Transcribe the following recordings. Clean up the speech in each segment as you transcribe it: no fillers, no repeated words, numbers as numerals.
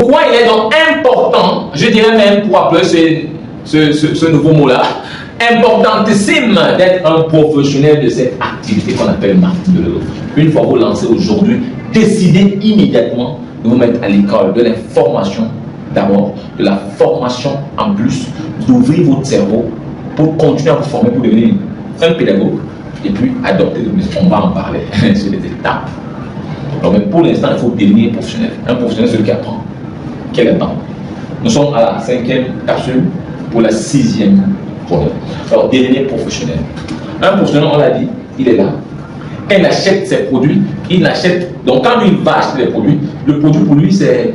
Pourquoi il est donc important, je dirais même pour appeler ce nouveau mot-là, importantissime d'être un professionnel de cette activité qu'on appelle marketing de réseau. Une fois vous lancez aujourd'hui, décidez immédiatement de vous mettre à l'école de l'information d'abord, de la formation en plus, d'ouvrir votre cerveau pour continuer à vous former pour devenir un pédagogue et puis adopter de plus. On va en parler sur les étapes. Donc, mais pour l'instant, il faut devenir professionnel. Un professionnel, c'est celui qui apprend. Quel est le temps? Nous sommes à la 5e capsule pour la 6e journée. Alors, devenir professionnel. Un professionnel, on l'a dit, il est là. Il achète ses produits, il achète. Donc, quand il va acheter les produits, le produit pour lui, c'est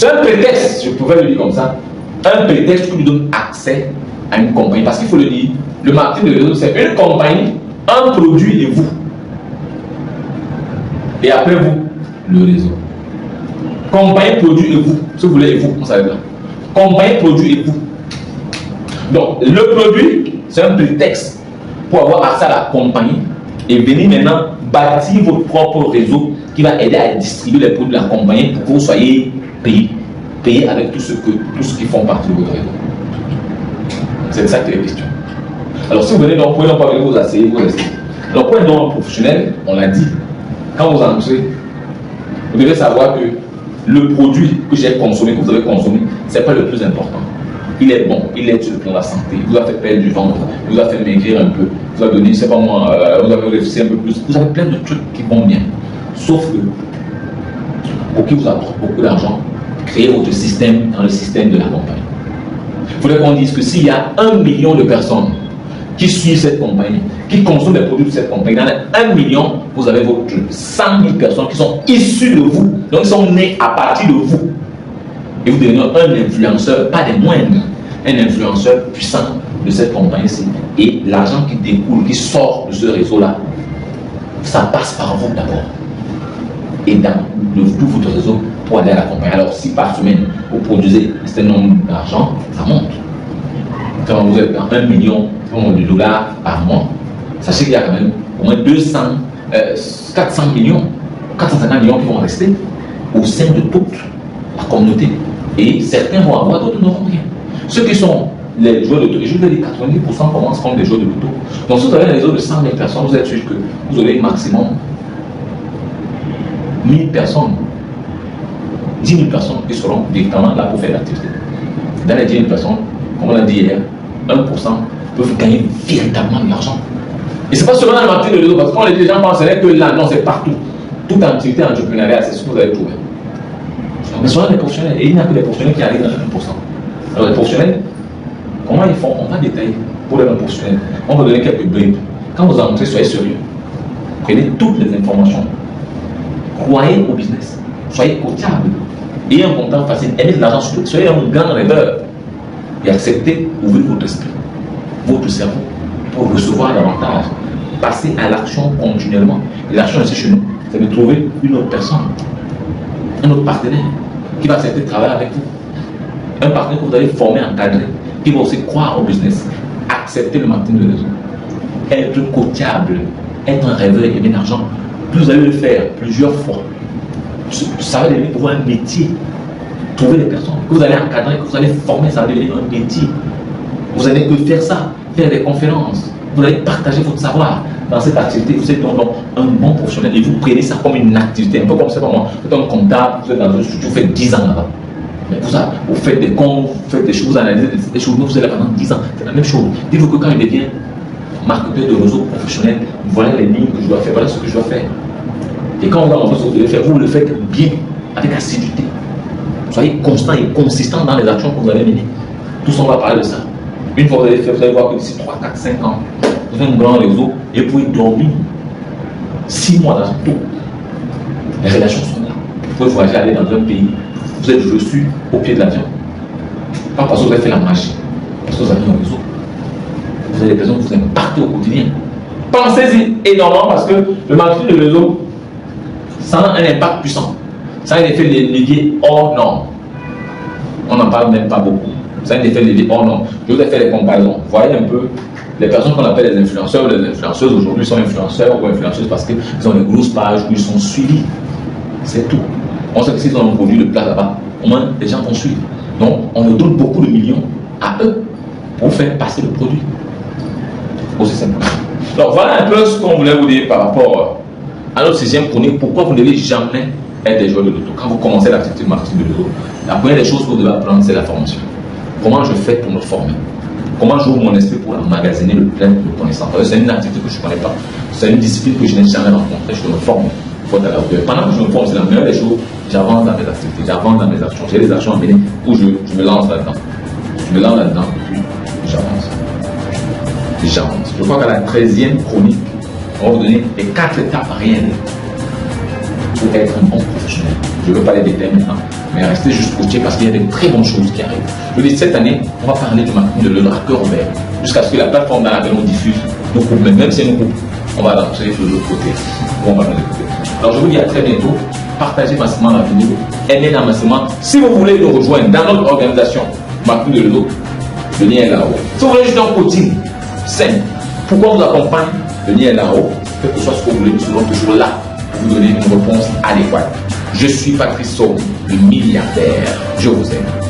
un prétexte, je pouvais le dire comme ça, un prétexte qui lui donne accès à une compagnie. Parce qu'il faut le dire, le marketing de réseau, c'est une compagnie, un produit et vous. Et après vous, le réseau. Compagnie, produit et vous. Si vous voulez, et vous, on s'arrête là. Compagnie, produit et vous. Donc, le produit, c'est un prétexte pour avoir accès à la compagnie et venir maintenant bâtir votre propre réseau qui va aider à distribuer les produits de la compagnie pour que vous soyez payé avec tout ce qui font partie de votre réseau. C'est ça que les questions. Alors, si vous venez donc, vous pouvez donc pas venir vous asseoir, vous restez. Alors, pour être donc un professionnel, on l'a dit, quand vous entrez, vous devez savoir que le produit que j'ai consommé, que vous avez consommé, ce n'est pas le plus important. Il est bon, il est sur le plan de la santé, il vous a fait perdre du ventre, il vous a fait maigrir un peu, il vous a donné, c'est pas moi, vous avez réussi un peu plus, vous avez plein de trucs qui vont bien. Sauf que, pour qui vous apporte beaucoup d'argent, créez votre système dans le système de la compagnie. Il faudrait qu'on dise que s'il y a 1 million de personnes qui suivent cette compagnie, qui consomment les produits de cette compagnie, dans les 1 million, vous avez votre 100 000 personnes qui sont issues de vous, donc ils sont nés à partir de vous. Et vous devenez un influenceur, pas des moindres, un influenceur puissant de cette compagnie-ci. Et l'argent qui découle, qui sort de ce réseau-là, ça passe par vous d'abord. Et dans tout votre réseau pour aller à la compagnie. Alors, si par semaine, vous produisez un certain nombre d'argent, ça monte. Quand vous êtes dans 1 million de dollars par mois, sachez qu'il y a quand même au moins 400 millions, 450 millions qui vont rester au sein de toute la communauté. Et certains vont avoir, d'autres n'auront rien. Ceux qui sont les joueurs de loto, et je vous ai dit 90% commencent comme des joueurs de loto. Donc si vous avez un réseau de 100 000 personnes, vous êtes sûr que vous aurez maximum 1000 personnes, 10 000 personnes qui seront directement là pour faire l'activité. Dans les 10 000 personnes, comme on l'a dit hier, 1% peuvent gagner véritablement de l'argent. Et ce n'est pas seulement dans le marketing de réseau, parce que les gens penseraient que là, non, c'est partout. Toute activité entrepreneuriale, c'est ce que vous avez trouvé. Mais souvent les professionnels, et il n'y a que les professionnels qui arrivent dans le 1%. Alors les professionnels, comment ils font? On va détailler pour les professionnels. On va donner quelques bribes. Quand vous entrez, soyez sérieux. Prenez toutes les informations. Croyez au business. Soyez coachable. Ayez un comptant facile. Aimez de l'argent. Soyez un grand rêveur. Et acceptez, ouvrez votre esprit, votre cerveau, pour recevoir davantage. Passez à l'action continuellement. Et l'action ici chez nous, c'est de trouver une autre personne, un autre partenaire qui va accepter de travailler avec vous. Un partenaire que vous allez former, encadrer, qui va aussi croire au business, accepter le marketing de réseau, être coachable, être un rêveur et aimer l'argent. Plus vous allez le faire plusieurs fois, ça va devenir pour vous un métier. Trouver des personnes que vous allez encadrer, que vous allez former, ça va devenir un métier. Vous allez que faire ça, faire des conférences, vous allez partager votre savoir dans cette activité. Vous êtes donc un bon professionnel et vous prenez ça comme une activité, un peu comme c'est pas moi. Vous êtes un comptable, vous êtes dans un studio, vous faites 10 ans là-bas. Vous faites des comptes, vous faites des choses, vous analysez des choses, vous êtes là pendant 10 ans, c'est la même chose. Dites-vous que quand il devient marketeur de réseau professionnel, voilà les lignes que je dois faire, voilà ce que je dois faire. Et quand on va montrer ce que vous devez faire, vous le faites bien, avec assiduité. Soyez constant et consistant dans les actions que vous allez mener. Tout ça, on va parler de ça. Une fois que vous avez fait, vous allez voir que d'ici 3, 4, 5 ans, vous avez un grand réseau et vous pouvez dormir 6 mois dans tout. Les relations sont là. Vous pouvez voyager, aller dans un pays. Vous êtes reçu au pied de l'avion. Pas parce que vous avez fait la magie, parce que vous avez un réseau. Vous avez des personnes que vous impactez au quotidien. Pensez-y énormément parce que le marketing de réseau, ça a un impact puissant. Ça a un effet levier hors norme. On n'en parle même pas beaucoup. Ça a un effet levier hors norme. Je vous ai fait des comparaisons. Vous voyez un peu les personnes qu'on appelle les influenceurs ou les influenceuses aujourd'hui sont influenceurs ou influenceuses parce qu'ils ont des grosses pages où ils sont suivis. C'est tout. On sait que s'ils ont un produit de place là-bas, au moins les gens vont suivre. Donc, on leur donne beaucoup de millions à eux pour faire passer le produit. Aussi simple. Donc, voilà un peu ce qu'on voulait vous dire par rapport à notre 6e chronique. Pourquoi vous ne devez jamais être des joueurs de loto. Quand vous commencez l'activité de marketing de loto, la première des choses que vous devez apprendre, c'est la formation. Comment je fais pour me former? Comment j'ouvre mon esprit pour emmagasiner le plein de connaissances? C'est une activité que je ne connais pas. C'est une discipline que je n'ai jamais rencontrée. Je dois me former. Pendant que je me forme, c'est la meilleure des choses. J'avance dans mes activités, j'avance dans mes actions. J'ai des actions à mener où je me lance là-dedans. Je me lance là-dedans et puis j'avance. J'avance. Je crois qu'à la 13e chronique, on va vous donner les 4 étapes réelles pour être un bon professionnel. Je ne veux pas les détailler maintenant, mais restez juste coaché parce qu'il y a des très bonnes choses qui arrivent. Je dis cette année, on va parler du marketing de l'œuvre à cœur ouvert, jusqu'à ce que la plateforme dans laquelle on diffuse nos coupes, même si nous coupes, on va lancer de l'autre côté. On va l'écouter. Alors je vous dis à très bientôt. Partagez massivement la vidéo, aimez-la massivement. Si vous voulez nous rejoindre dans notre organisation marketing de l'eau, le lien est là-haut. Si vous voulez juste un coaching simple, pourquoi on vous accompagne, le lien est là-haut. Quel que soit ce que vous voulez, nous serons toujours là pour vous donner une réponse adéquate. Je suis Patrice Sow, le milliardaire. Je vous aime.